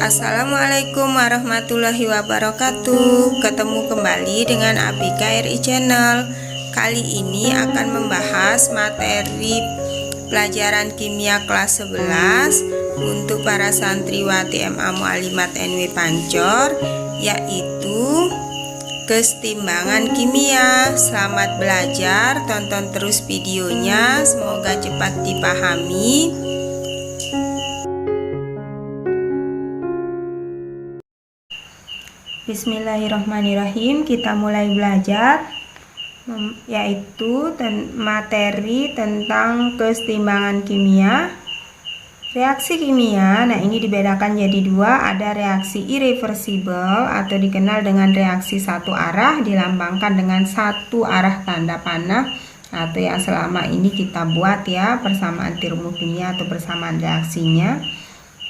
Assalamualaikum warahmatullahi wabarakatuh. Ketemu kembali dengan ABK RI Channel. Kali ini akan membahas materi pelajaran kimia kelas 11 untuk para santriwati MA Mualimat NW Pancor, yaitu kesetimbangan kimia. Selamat belajar, tonton terus videonya, semoga cepat dipahami. Bismillahirrahmanirrahim. Kita mulai belajar, yaitu materi tentang kesetimbangan kimia. Reaksi kimia, nah ini dibedakan jadi dua. Ada reaksi irreversible atau dikenal dengan reaksi satu arah, dilambangkan dengan satu arah tanda panah, atau yang selama ini kita buat ya, persamaan termokimia atau persamaan reaksinya.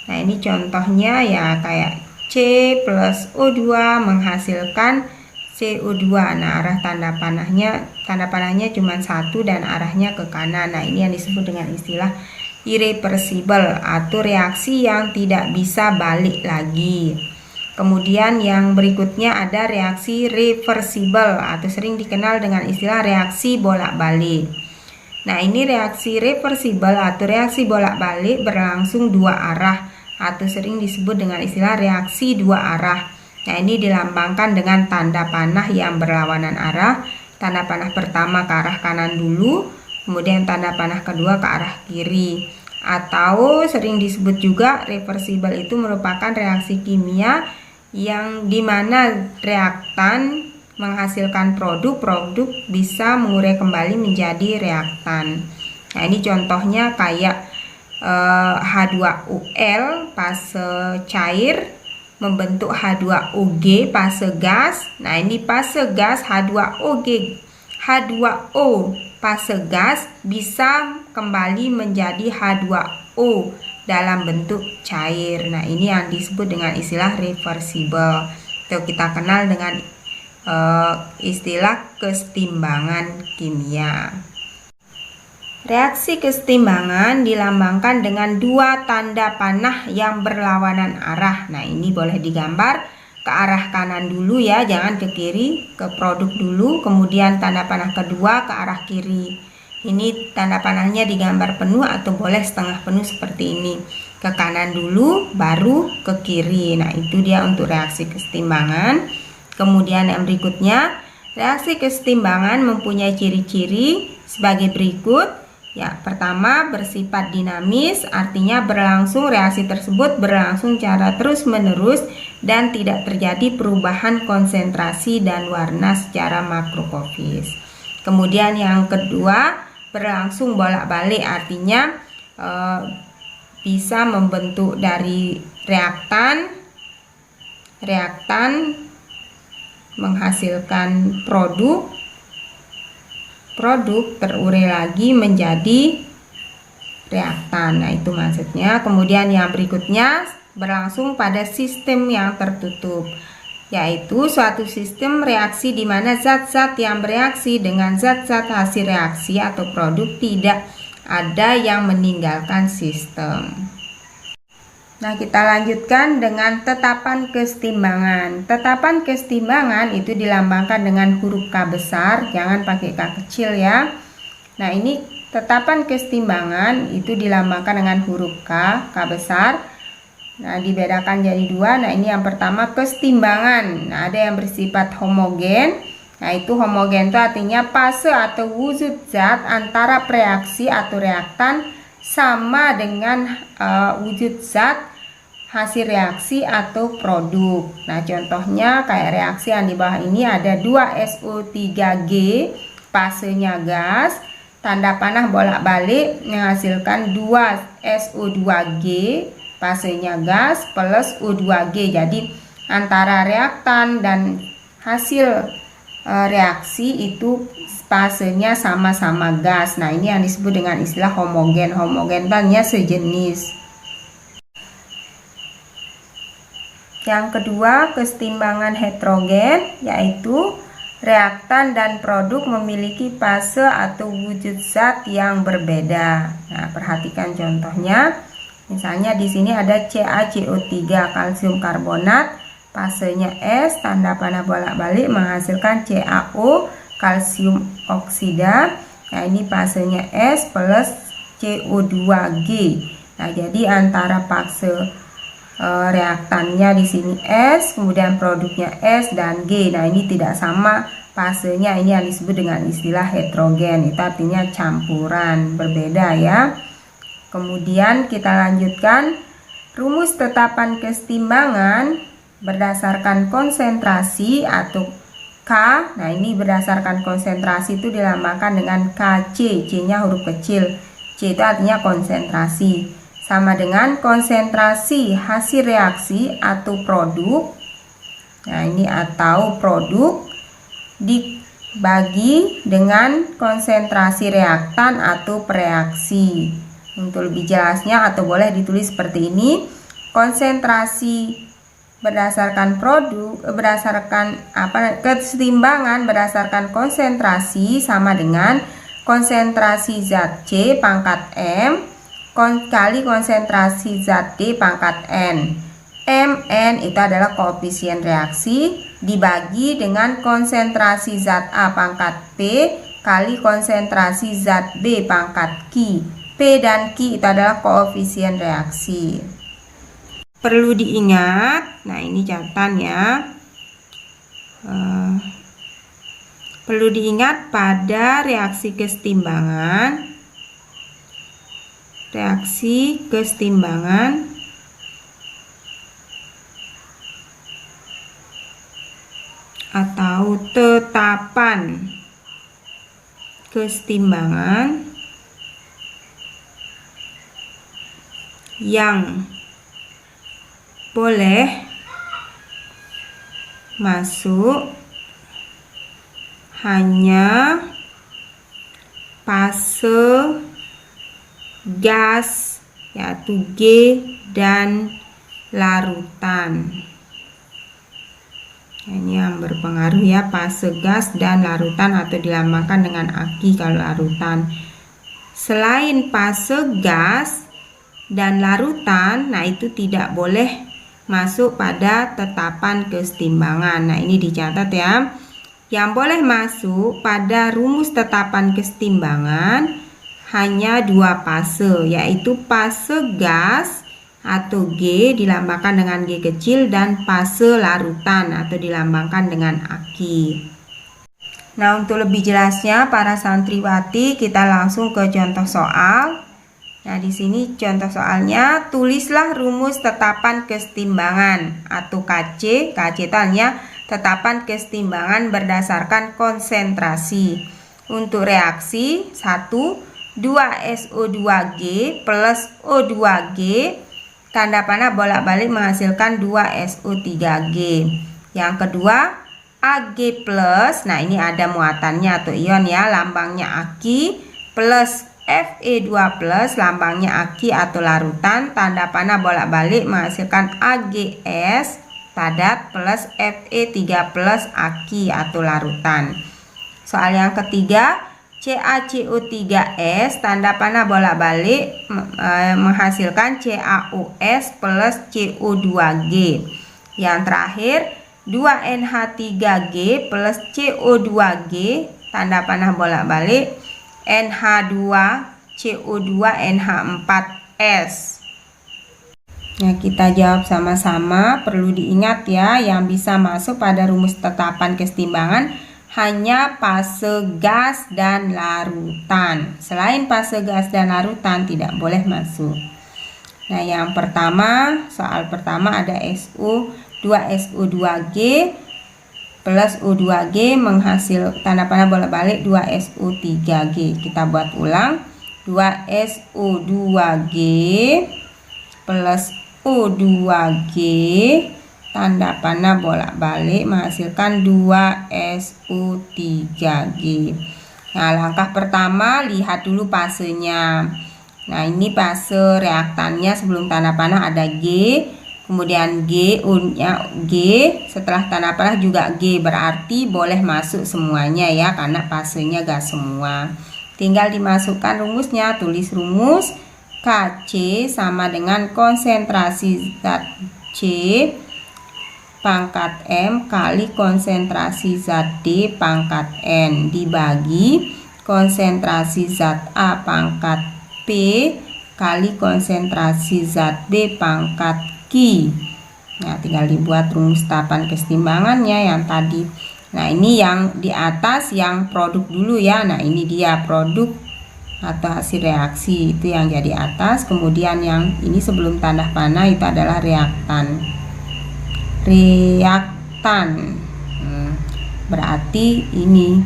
Nah ini contohnya ya, kayak C plus O2 menghasilkan CO2. Nah arah tanda panahnya cuma satu dan arahnya ke kanan. Nah ini yang disebut dengan istilah irreversible atau reaksi yang tidak bisa balik lagi. Kemudian yang berikutnya ada reaksi reversible atau sering dikenal dengan istilah reaksi bolak-balik. Nah ini reaksi reversible atau reaksi bolak-balik berlangsung dua arah atau sering disebut dengan istilah reaksi dua arah. Nah ini dilambangkan dengan tanda panah yang berlawanan arah. Tanda panah pertama ke arah kanan dulu, kemudian tanda panah kedua ke arah kiri. Atau sering disebut juga reversible itu merupakan reaksi kimia yang dimana reaktan menghasilkan produk bisa mengurai kembali menjadi reaktan. Nah ini contohnya kayak H2UL fase cair membentuk H2OG fase gas. Nah ini fase gas H2OG, H2O fase gas bisa kembali menjadi H2O dalam bentuk cair. Nah ini yang disebut dengan istilah reversible, atau kita kenal dengan istilah kesetimbangan kimia. Reaksi kesetimbangan dilambangkan dengan dua tanda panah yang berlawanan arah. Nah ini boleh digambar ke arah kanan dulu ya, jangan ke kiri, ke produk dulu, kemudian tanda panah kedua ke arah kiri. Ini tanda panahnya digambar penuh atau boleh setengah penuh seperti ini. Ke kanan dulu baru ke kiri. Nah itu dia untuk reaksi kesetimbangan. Kemudian yang berikutnya, reaksi kesetimbangan mempunyai ciri-ciri sebagai berikut. Ya, pertama bersifat dinamis, artinya reaksi tersebut berlangsung secara terus-menerus dan tidak terjadi perubahan konsentrasi dan warna secara makrokosmik. Kemudian yang kedua, berlangsung bolak-balik, artinya bisa membentuk dari reaktan menghasilkan produk terurai lagi menjadi reaktan. Nah itu maksudnya. Kemudian yang berikutnya berlangsung pada sistem yang tertutup, yaitu suatu sistem reaksi di mana zat-zat yang bereaksi dengan zat-zat hasil reaksi atau produk tidak ada yang meninggalkan sistem. Nah kita lanjutkan dengan tetapan kesetimbangan. Tetapan kesetimbangan itu dilambangkan dengan huruf K besar, jangan pakai K kecil ya. Nah ini tetapan kesetimbangan itu dilambangkan dengan huruf K besar. Nah dibedakan jadi dua. Nah ini yang pertama kesetimbangan. Nah ada yang bersifat homogen. Nah itu homogen itu artinya fase atau wujud zat antara reaksi atau reaktan sama dengan wujud zat hasil reaksi atau produk. Nah contohnya kayak reaksi yang di bawah ini ada 2SO3G fasenya gas, tanda panah bolak-balik menghasilkan 2SO2G fasenya gas plus O2G. Jadi antara reaktan dan hasil reaksi itu fasenya sama-sama gas. Nah ini yang disebut dengan istilah homogen. Homogen tanya sejenis. Yang kedua, kesetimbangan heterogen, yaitu reaktan dan produk memiliki fase atau wujud zat yang berbeda. Nah perhatikan contohnya. Misalnya di sini ada CaCO3 kalsium karbonat, fasenya S, tanda panah bolak-balik menghasilkan CaO kalsium oksida. Nah, ini fasenya S plus CO2G. Nah, jadi antara fase reaktannya di sini S, kemudian produknya S dan G. Nah, ini tidak sama fasenya, ini yang disebut dengan istilah heterogen. Itu artinya campuran, berbeda ya. Kemudian kita lanjutkan rumus tetapan kesetimbangan berdasarkan konsentrasi atau K. Nah, ini berdasarkan konsentrasi itu dilambangkan dengan KC, C-nya huruf kecil. C itu artinya konsentrasi. Sama dengan konsentrasi hasil reaksi atau produk. Nah, ini atau produk dibagi dengan konsentrasi reaktan atau pereaksi. Untuk lebih jelasnya atau boleh ditulis seperti ini. Konsentrasi berdasarkan kesetimbangan berdasarkan konsentrasi sama dengan konsentrasi zat C pangkat M kali konsentrasi zat D pangkat N. Mn itu adalah koefisien reaksi dibagi dengan konsentrasi zat A pangkat P kali konsentrasi zat B pangkat Q. P dan Q itu adalah koefisien reaksi. Perlu diingat, nah ini catatan ya. Perlu diingat pada reaksi kesetimbangan atau tetapan kesetimbangan yang boleh masuk hanya fase gas yaitu G dan larutan. Ini yang berpengaruh ya, fase gas dan larutan atau dilambangkan dengan Aq kalau larutan. Selain fase gas dan larutan, nah itu tidak boleh masuk pada tetapan kesetimbangan. Nah, ini dicatat ya. Yang boleh masuk pada rumus tetapan kesetimbangan hanya dua fase, yaitu fase gas atau G dilambangkan dengan G kecil dan fase larutan atau dilambangkan dengan Aq. Nah, untuk lebih jelasnya para santriwati kita langsung ke contoh soal. Nah, di sini contoh soalnya, tulislah rumus tetapan kesetimbangan atau KC. KC itu hanya tetapan kesetimbangan berdasarkan konsentrasi. Untuk reaksi 1, 2SO2G plus O2G, tanda panah bolak-balik menghasilkan 2SO3G. Yang kedua, Ag plus, nah ini ada muatannya atau ion ya, lambangnya Aq, plus Fe2 plus, lambangnya Aq atau larutan, tanda panah bolak-balik menghasilkan AgS padat plus Fe3 plus Aq atau larutan. Soal yang ketiga, CaCO3S, tanda panah bolak-balik menghasilkan CaOS plus CO2G. Yang terakhir, 2NH3G plus CO2G, tanda panah bolak-balik NH2CO2NH4S. Nah, kita jawab sama-sama. Perlu diingat ya, yang bisa masuk pada rumus tetapan kesetimbangan hanya fase gas dan larutan. Selain fase gas dan larutan tidak boleh masuk. Nah, yang pertama, soal pertama ada SO 2SO2G plus O2G menghasil tanda panah bolak-balik 2SO3G. Kita buat ulang. 2SO2G plus O2G, tanda panah bolak-balik menghasilkan 2SO3G. Nah, langkah pertama lihat dulu fasenya. Nah, ini fase reaktannya sebelum tanda panah ada G, kemudian G, U-nya G, setelah tanda panah juga G, berarti boleh masuk semuanya ya, karena fasenya gas semua. Tinggal dimasukkan rumusnya, tulis rumus Kc sama dengan konsentrasi zat C pangkat M kali konsentrasi zat D pangkat N dibagi konsentrasi zat A pangkat P kali konsentrasi zat B pangkat Q. Nah, tinggal dibuat rumus tetapan kesetimbangannya yang tadi. Nah, ini yang di atas yang produk dulu ya. Nah, ini dia produk atau hasil reaksi, itu yang jadi atas. Kemudian yang ini sebelum tanda panah itu adalah reaktan. Berarti ini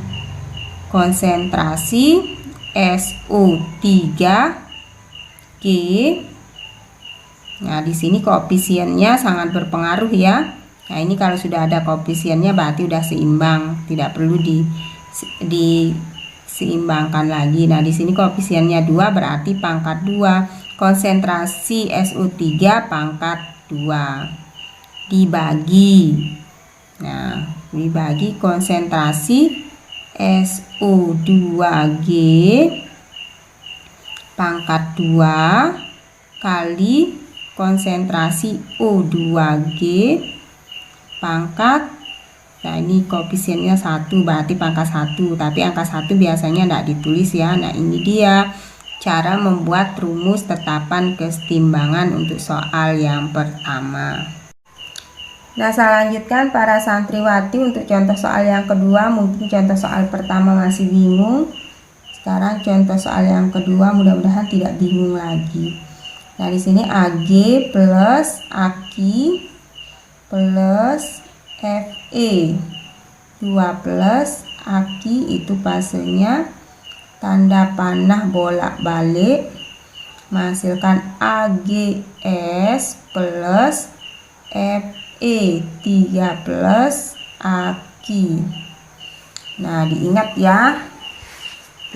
konsentrasi SO3G. Nah, di sini koefisiennya sangat berpengaruh ya. Nah, ini kalau sudah ada koefisiennya berarti udah seimbang, tidak perlu diseimbangkan lagi. Nah, di sini koefisiennya 2 berarti pangkat 2. Konsentrasi SO3 pangkat 2 dibagi. Nah, dibagi konsentrasi SO2G pangkat 2 kali konsentrasi O2G pangkat, nah ini koefisiennya 1 berarti pangkat 1, tapi angka 1 biasanya tidak ditulis ya. Nah, ini dia cara membuat rumus tetapan kesetimbangan untuk soal yang pertama. Nah, saya lanjutkan para santriwati untuk contoh soal yang kedua. Mungkin contoh soal pertama masih bingung, sekarang contoh soal yang kedua mudah-mudahan tidak bingung lagi. Nah, di sini Ag plus Ak plus Fe 2 plus Ak itu fasenya tanda panah bolak-balik menghasilkan AgS plus Fe 3 plus Ak. Nah, diingat ya,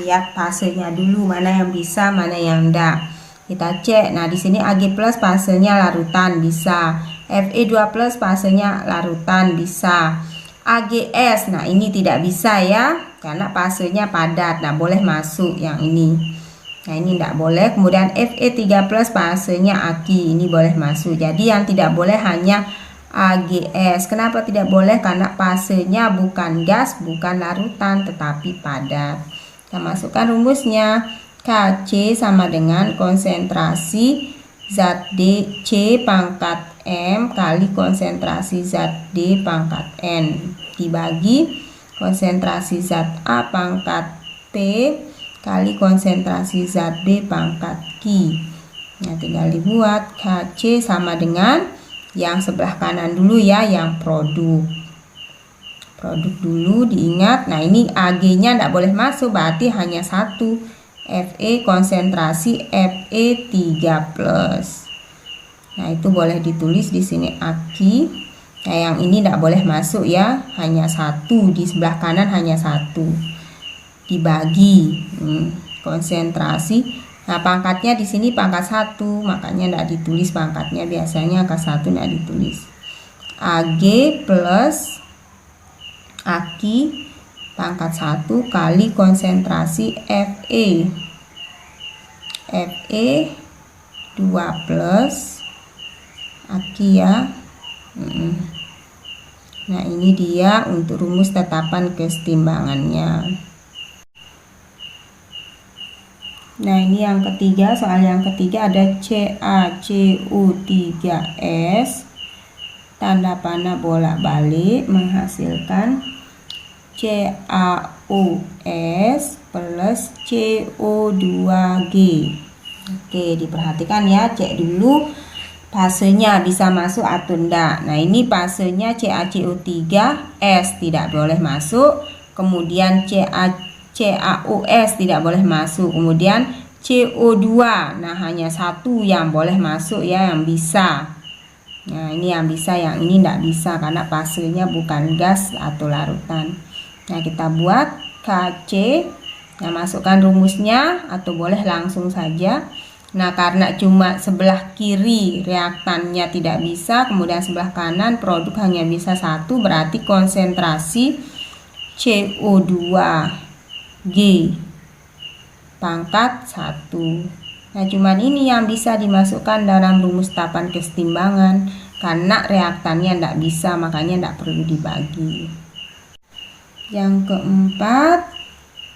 lihat fasenya dulu mana yang bisa mana yang enggak. Kita cek. Nah, di sini Ag plus fasenya larutan bisa. Fe2 plus fasenya larutan bisa. AgS, nah ini tidak bisa ya, karena fasenya padat. Nah, boleh masuk yang ini. Nah, ini tidak boleh. Kemudian Fe3 plus fasenya Aq, ini boleh masuk. Jadi yang tidak boleh hanya AgS. Kenapa tidak boleh? Karena fasenya bukan gas, bukan larutan, tetapi padat. Kita masukkan rumusnya. Kc sama dengan konsentrasi zat D C pangkat M kali konsentrasi zat D pangkat N dibagi konsentrasi zat A pangkat P kali konsentrasi zat B pangkat Q. Nah, tinggal dibuat Kc sama dengan yang sebelah kanan dulu ya, yang produk dulu diingat. Nah, ini Ag nya tidak boleh masuk, berarti hanya satu. Fe konsentrasi Fe3 plus. Nah, itu boleh ditulis di sini Aq. Nah, yang ini tidak boleh masuk ya, hanya satu, di sebelah kanan hanya satu dibagi konsentrasi. Nah, pangkatnya di sini pangkat 1, makanya tidak ditulis pangkatnya, biasanya angka 1 tidak ditulis. Ag plus Aq pangkat 1 kali konsentrasi Fe 2 plus Aq ya. Nah, ini dia untuk rumus tetapan kesetimbangannya. Nah, ini yang ketiga, soal yang ketiga ada CaCO3S tanda panah bolak-balik menghasilkan CaOS plus CO2G. Oke, diperhatikan ya, cek dulu fasenya bisa masuk atau enggak. Nah, ini fasenya CaCO3S tidak boleh masuk, kemudian CaOS tidak boleh masuk, kemudian CO2, nah hanya satu yang boleh masuk ya, yang bisa. Nah, ini yang bisa, yang ini tidak bisa karena fasenya bukan gas atau larutan. Nah, kita buat Kc. Nah, masukkan rumusnya atau boleh langsung saja. Nah, karena cuma sebelah kiri reaktannya tidak bisa, kemudian sebelah kanan produk hanya bisa satu, berarti konsentrasi CO2G pangkat 1 Nah, cuman ini yang bisa dimasukkan dalam rumus tahapan kesetimbangan. Karena reaktannya tidak bisa, makanya tidak perlu dibagi. Yang keempat,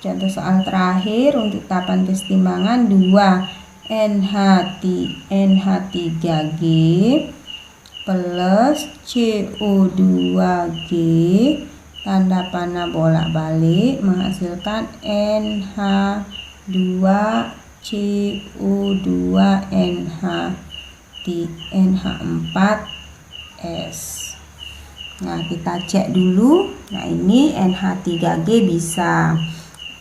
contoh soal terakhir untuk tahapan kesetimbangan 2 NH3G plus CO2G tanda panah bolak-balik menghasilkan NH4S. Nah, kita cek dulu. Nah, ini NH3G bisa,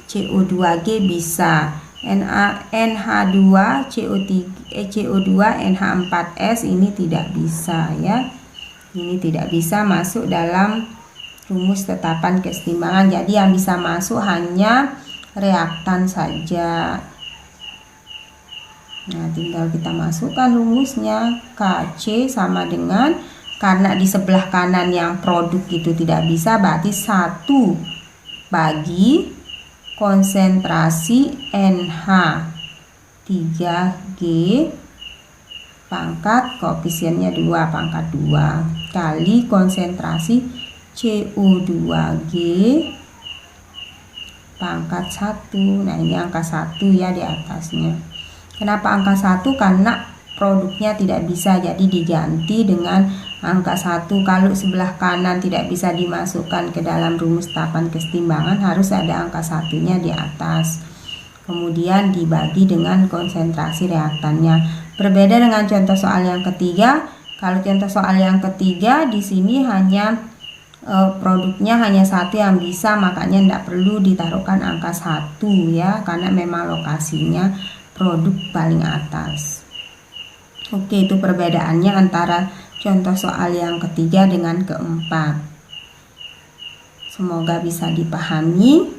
CO2G bisa, NH2 CO2 NH4S ini tidak bisa ya. Ini tidak bisa masuk dalam rumus tetapan kesetimbangan. Jadi yang bisa masuk hanya reaktan saja. Nah, tinggal kita masukkan rumusnya. Kc sama dengan, karena di sebelah kanan yang produk itu tidak bisa, berarti 1 bagi konsentrasi NH3G pangkat koefisiennya 2 pangkat 2 kali konsentrasi CO2G pangkat 1. Nah, ini angka 1 ya di atasnya. Kenapa angka 1? Karena produknya tidak bisa, jadi diganti dengan angka 1. Kalau sebelah kanan tidak bisa dimasukkan ke dalam rumus tahapan kesetimbangan, harus ada angka 1-nya di atas. Kemudian dibagi dengan konsentrasi reaktannya. Berbeda dengan contoh soal yang ketiga. Kalau contoh soal yang ketiga, di sini hanya produknya hanya 1 yang bisa, makanya tidak perlu ditaruhkan angka 1 ya, karena memang lokasinya produk paling atas. Oke, itu perbedaannya antara contoh soal yang ketiga dengan keempat. Semoga bisa dipahami.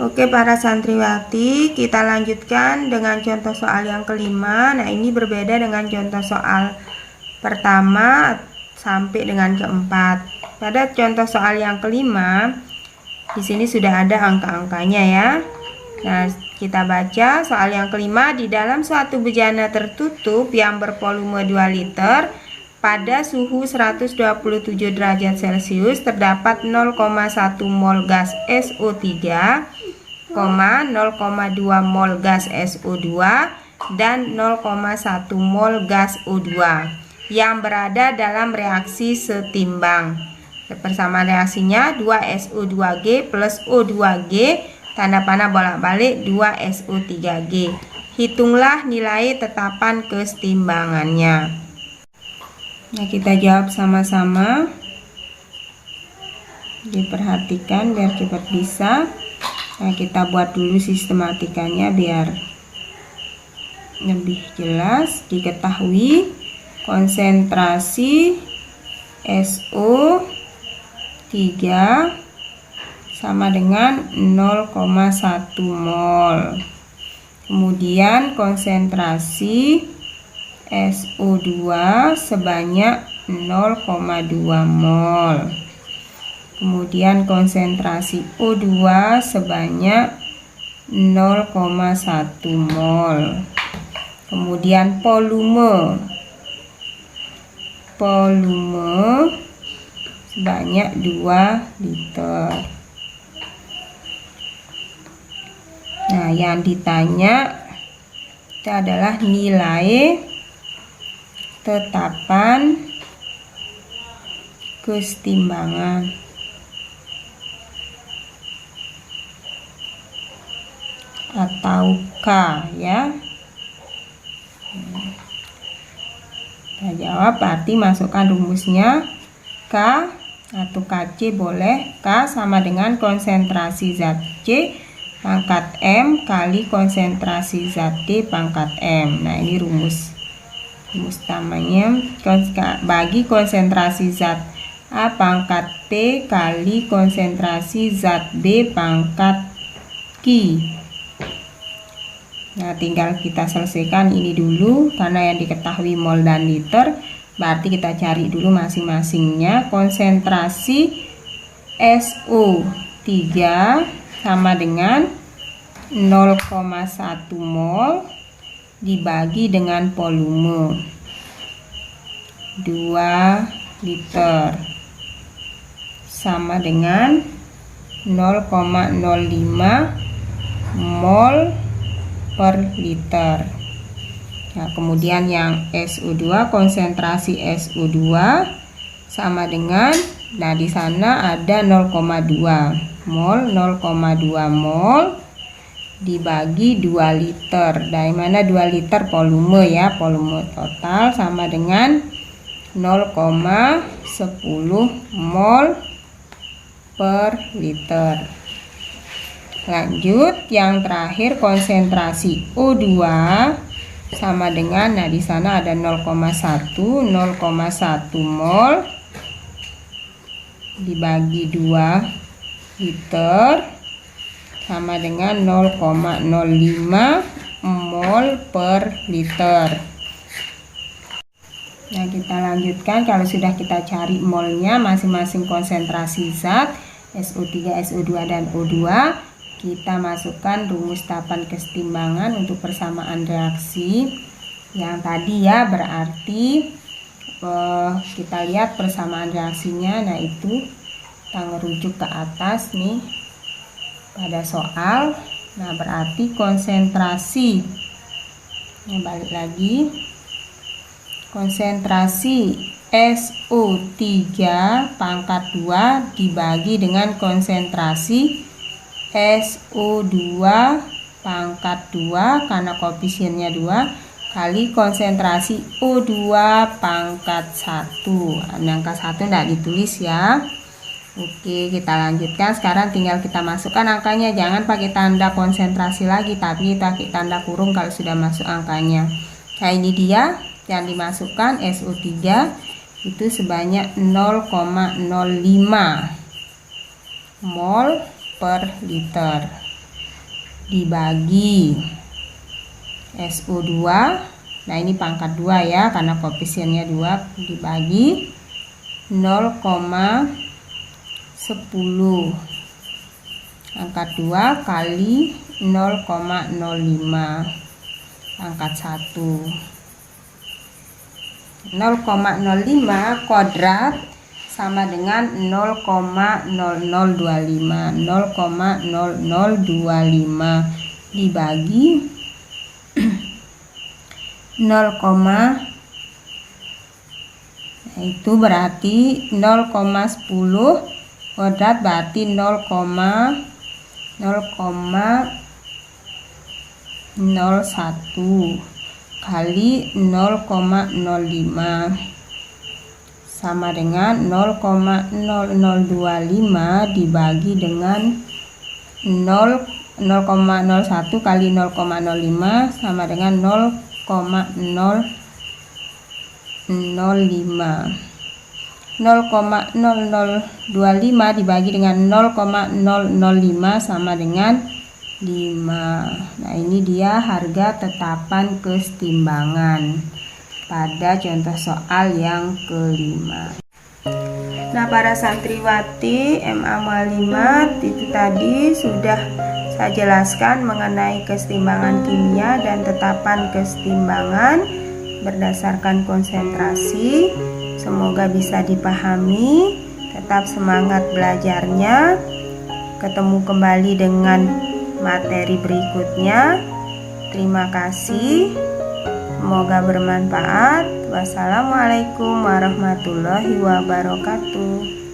Oke, para santriwati, kita lanjutkan dengan contoh soal yang kelima. Nah, ini berbeda dengan contoh soal pertama sampai dengan keempat. Pada contoh soal yang kelima, di sini sudah ada angka-angkanya ya. Nah, kita baca soal yang kelima. Di dalam suatu bejana tertutup yang bervolume 2 liter pada suhu 127 derajat Celcius terdapat 0,1 mol gas SO3, 0,2 mol gas SO2 dan 0,1 mol gas O2 yang berada dalam reaksi setimbang. Persamaan reaksinya 2SO2G plus O2G tanda panah bolak-balik 2SO3G. Hitunglah nilai tetapan kesetimbangannya. Nah, kita jawab sama-sama. Diperhatikan biar cepat bisa. Nah, kita buat dulu sistematikanya biar lebih jelas. Diketahui konsentrasi SO3 sama dengan 0,1 mol. Kemudian konsentrasi SO2 sebanyak 0,2 mol. Kemudian konsentrasi O2 sebanyak 0,1 mol. Kemudian volume sebanyak 2 liter. Nah, yang ditanya itu adalah nilai tetapan kesetimbangan. Atau K ya. Kita jawab, berarti masukkan rumusnya. K atau Kc boleh. K sama dengan konsentrasi zat C pangkat M kali konsentrasi zat D pangkat M. Nah, ini rumus utamanya. Bagi konsentrasi zat A pangkat T kali konsentrasi zat B pangkat Q. Nah, tinggal kita selesaikan ini dulu karena yang diketahui mol dan liter. Berarti kita cari dulu masing-masingnya. Konsentrasi SO3 sama dengan 0,1 mol dibagi dengan volume 2 liter sama dengan 0,05 mol per liter. Nah, kemudian yang SO2, konsentrasi SO2 sama dengan, nah di sana ada 0,2 mol, 0,2 mol dibagi 2 liter. Dari mana 2 liter? Volume ya, volume total sama dengan 0,10 mol per liter. Lanjut, yang terakhir konsentrasi O2 sama dengan, nah di sana ada 0,1 mol dibagi 2 liter sama dengan 0,05 mol per liter. Nah, kita lanjutkan. Kalau sudah kita cari molnya masing-masing konsentrasi zat SO3, SO2 dan O2, kita masukkan rumus tahapan kesetimbangan untuk persamaan reaksi yang tadi ya. Berarti kita lihat persamaan reaksinya. Nah, itu kita ngerujuk ke atas nih pada soal. Nah, berarti konsentrasi, nah, balik lagi, konsentrasi SO3 pangkat 2 dibagi dengan konsentrasi SO2 pangkat 2 karena koefisiennya 2 kali konsentrasi O2 pangkat 1. Angka 1 tidak ditulis ya. Oke, kita lanjutkan. Sekarang tinggal kita masukkan angkanya. Jangan pakai tanda konsentrasi lagi, tapi pakai tanda kurung kalau sudah masuk angkanya. Nah, ini dia yang dimasukkan. SO3 itu sebanyak 0,05 mol per liter dibagi SO2, nah ini pangkat 2 ya karena koefisiennya 2, dibagi 0,10 pangkat 2 kali 0,05 pangkat 1. 0,05 kuadrat sama dengan 0,0025 dibagi 0, nah itu berarti 0,10 kuadrat berarti 0,01 kali 0,05 sama dengan 0,0025 dibagi dengan 0,01 kali 0,05 sama dengan 0,005. 0,0025 dibagi dengan 0,005 sama dengan 5. Nah, ini dia harga tetapan kesetimbangan pada contoh soal yang kelima. Nah, para santriwati MA Mualimat, itu tadi sudah saya jelaskan mengenai kesetimbangan kimia dan tetapan kesetimbangan berdasarkan konsentrasi. Semoga bisa dipahami. Tetap semangat belajarnya. Ketemu kembali dengan materi berikutnya. Terima kasih. Semoga bermanfaat. Wassalamualaikum warahmatullahi wabarakatuh.